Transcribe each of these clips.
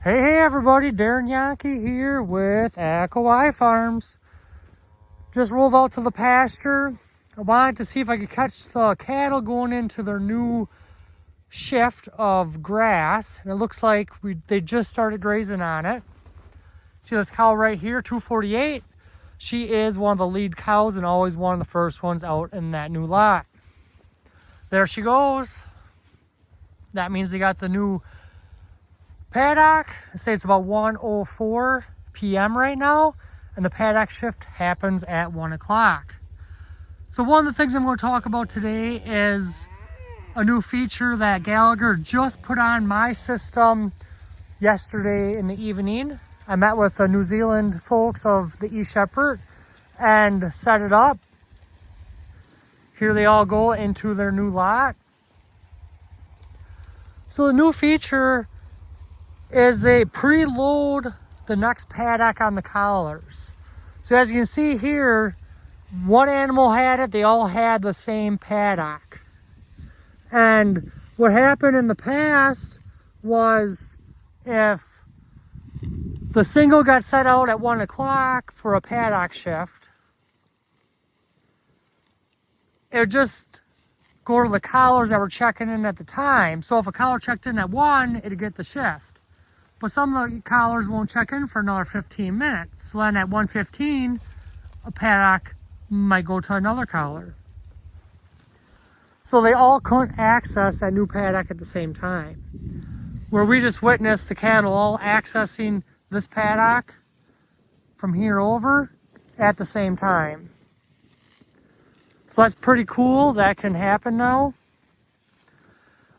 Hey everybody, Darren Yankee here with Echo Farms. Just rolled out to the pasture. I wanted to see if I could catch the cattle going into their new shift of grass. And it looks like they just started grazing on it. See this cow right here, 248. She is one of the lead cows and always one of the first ones out in that new lot. There she goes. That means they got the new Paddock. I say it's about 1:04 p.m. right now, and the Paddock shift happens at 1 o'clock. So one of the things I'm going to talk about today is a new feature that Gallagher just put on my system yesterday in the evening. I met with the New Zealand folks of the eShepherd and set it up. Here they all go into their new lot. So the new feature is they preload the next paddock on the collars. So as you can see here, one animal had it, they all had the same paddock. And what happened in the past was if the single got set out at 1 o'clock for a paddock shift, it would just go to the collars that were checking in at the time. So if a collar checked in at 1, it'd get the shift. But some of the collars won't check in for another 15 minutes. So then at 1:15, a paddock might go to another collar. So they all couldn't access that new paddock at the same time. Where we just witnessed the cattle all accessing this paddock from here over at the same time. So that's pretty cool. That can happen now.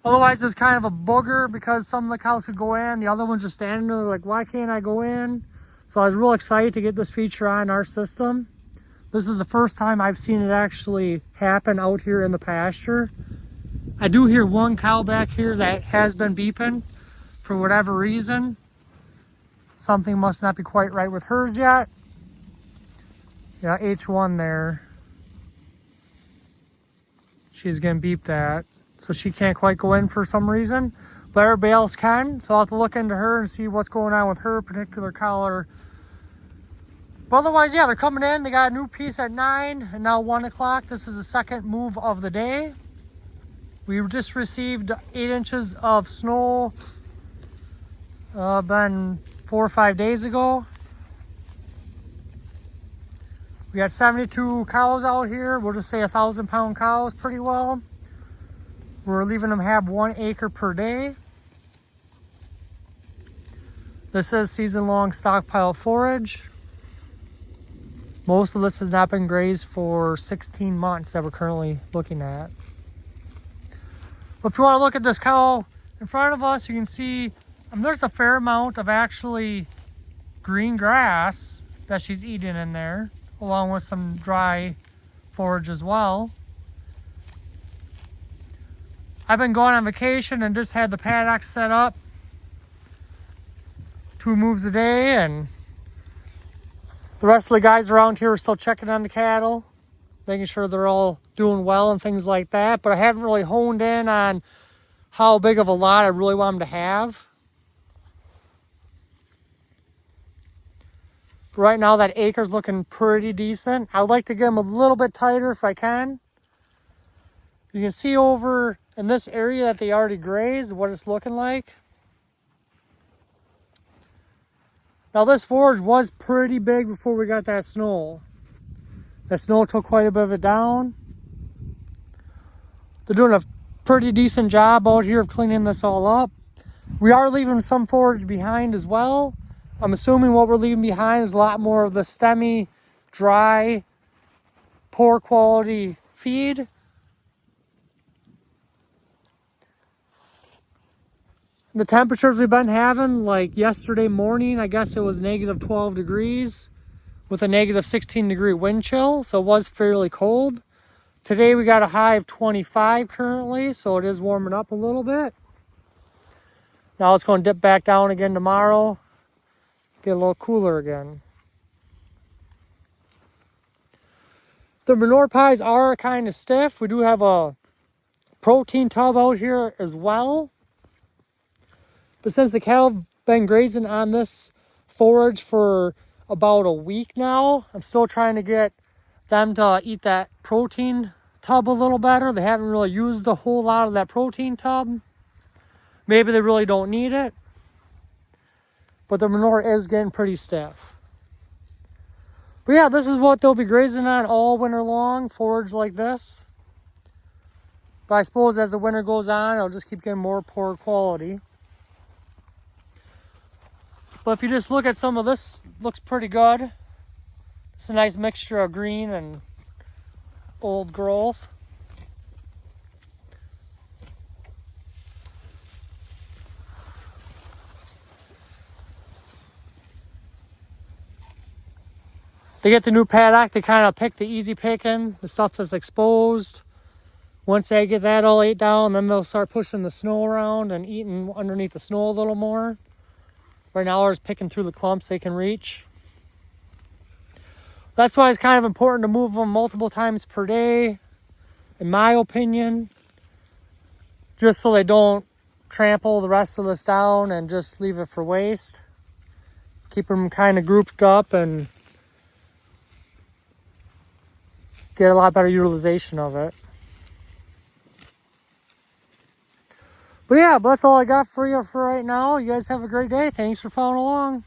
Otherwise, it's kind of a booger because some of the cows could go in, the other ones are standing there like, why can't I go in? So I was real excited to get this feature on our system. This is the first time I've seen it actually happen out here in the pasture. I do hear one cow back here that has been beeping for whatever reason. Something must not be quite right with hers yet. Yeah, H1 there. She's getting beeped at. So she can't quite go in for some reason, but everybody else can. So I'll have to look into her and see what's going on with her particular collar. But otherwise, yeah, they're coming in. They got a new piece at 9 and now 1 o'clock. This is the second move of the day. We just received 8 inches of snow been 4 or 5 days ago. We got 72 cows out here. We'll just say 1,000-pound cows pretty well. We're leaving them have 1 acre per day. This is season-long stockpiled forage. Most of this has not been grazed for 16 months that we're currently looking at. But if you want to look at this cow in front of us, you can see there's a fair amount of actually green grass that she's eating in there, along with some dry forage as well. I've been going on vacation and just had the paddock set up 2 moves a day, and the rest of the guys around here are still checking on the cattle, making sure they're all doing well and things like that. But I haven't really honed in on how big of a lot I really want them to have. But right now that acre's looking pretty decent. I'd like to get them a little bit tighter if I can. You can see over in this area that they already grazed what it's looking like. Now this forage was pretty big before we got that snow. That snow took quite a bit of it down. They're doing a pretty decent job out here of cleaning this all up. We are leaving some forage behind as well. I'm assuming what we're leaving behind is a lot more of the stemmy, dry, poor quality feed. The temperatures we've been having, like yesterday morning, I guess it was negative 12 degrees with a negative 16-degree wind chill, so it was fairly cold. Today we got a high of 25 currently, so it is warming up a little bit. Now it's going to dip back down again tomorrow, get a little cooler again. The manure pies are kind of stiff. We do have a protein tub out here as well. But since the cattle been grazing on this forage for about a week now. I'm still trying to get them to eat that protein tub a little better. They haven't really used a whole lot of that protein tub. Maybe they really don't need it. But the manure is getting pretty stiff. But yeah, this is what they'll be grazing on all winter long, forage like this. But I suppose as the winter goes on, it'll just keep getting more poor quality. But if you just look at some of this, looks pretty good. It's a nice mixture of green and old growth. They get the new paddock, they kind of pick the easy picking, the stuff that's exposed. Once they get that all ate down, then they'll start pushing the snow around and eating underneath the snow a little more. Right now they're just picking through the clumps they can reach. That's why it's kind of important to move them multiple times per day, in my opinion. Just so they don't trample the rest of this down and just leave it for waste. Keep them kind of grouped up and get a lot better utilization of it. But yeah, that's all I got for you for right now. You guys have a great day. Thanks for following along.